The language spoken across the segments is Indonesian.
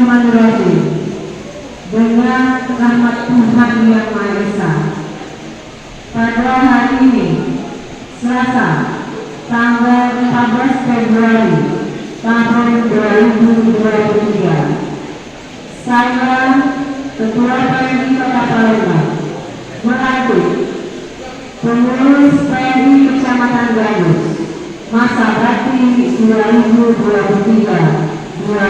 Bismillahirrahmanirrahim. Dengan rahmat Tuhan Yang Maha Esa, pada hari ini, Selasa, tanggal 14 Februari tahun 2023, saya, Ketua PMI Kota Palembang, melantik pengurus PMI Kecamatan Gandus masa bakti 2023-2024. Ya,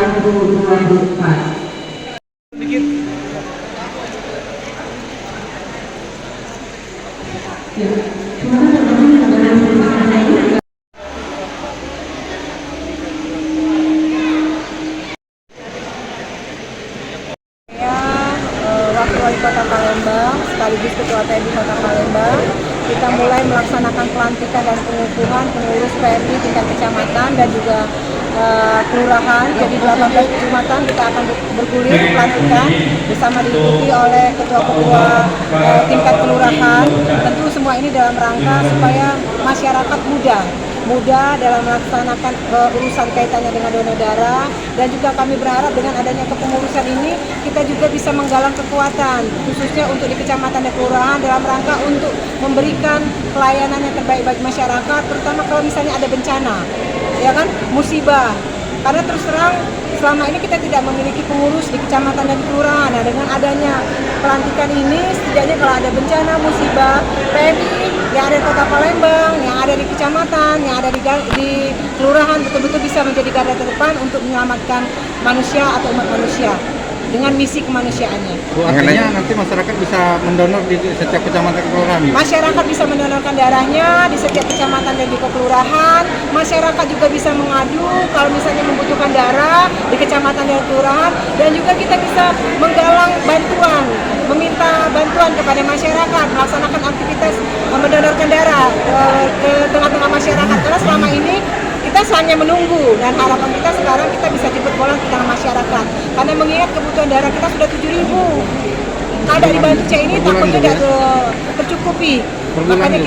Wakil Wali Kota Palembang sekaligus Ketua PMI Kota Palembang, kita mulai melaksanakan pelantikan dan pengukuhan pengurus PMI tingkat kecamatan dan juga kelurahan. Jadi 18 kecamatan kita akan bergulir pelantikan bersama diikuti oleh ketua-ketua tingkat kelurahan. Tentu semua ini dalam rangka supaya masyarakat mudah dalam melaksanakan urusan kaitannya dengan donor darah, dan juga kami berharap dengan adanya kepengurusan ini kita juga bisa menggalang kekuatan khususnya untuk di kecamatan dan kelurahan dalam rangka untuk memberikan pelayanan yang terbaik bagi masyarakat, terutama kalau misalnya ada bencana, ya kan, musibah. Karena terus terang selama ini kita tidak memiliki pengurus di kecamatan dan kelurahan. Nah, dengan adanya pelantikan ini setidaknya kalau ada bencana musibah, PMI yang ada di Kota Palembang, yang ada di kecamatan, yang ada di kelurahan betul-betul bisa menjadi garda terdepan untuk menyelamatkan manusia atau umat manusia dengan misi kemanusiaannya. Artinya nanti masyarakat bisa mendonor di setiap kecamatan kelurahan? Masyarakat bisa mendonorkan darahnya di setiap kecamatan dan di kelurahan. Masyarakat juga bisa mengadu kalau misalnya membutuhkan darah di kecamatan dan kelurahan, dan juga kita bisa menggalang bantuan, meminta bantuan kepada masyarakat melaksanakan aktivitas mendonorkan darah ke tengah-tengah masyarakat. Karena selama ini kita hanya menunggu, dan harapan kita sekarang kita bisa jemput bola di tengah masyarakat. Karena mengingat kebutuhan darah kita sudah 7.000. Ada di Bantu C ini takutnya tidak tercukupi. Makanya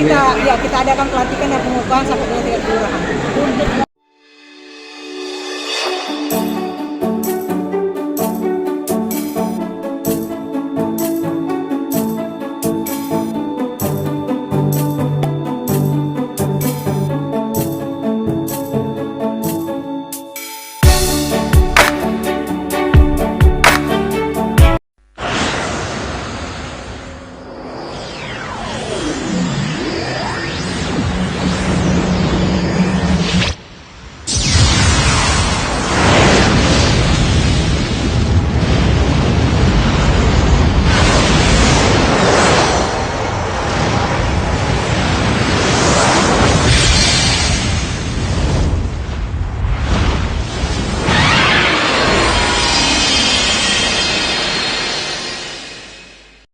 kita adakan pelatihan dan pengukuhan sampai dengan tingkat kelurahan.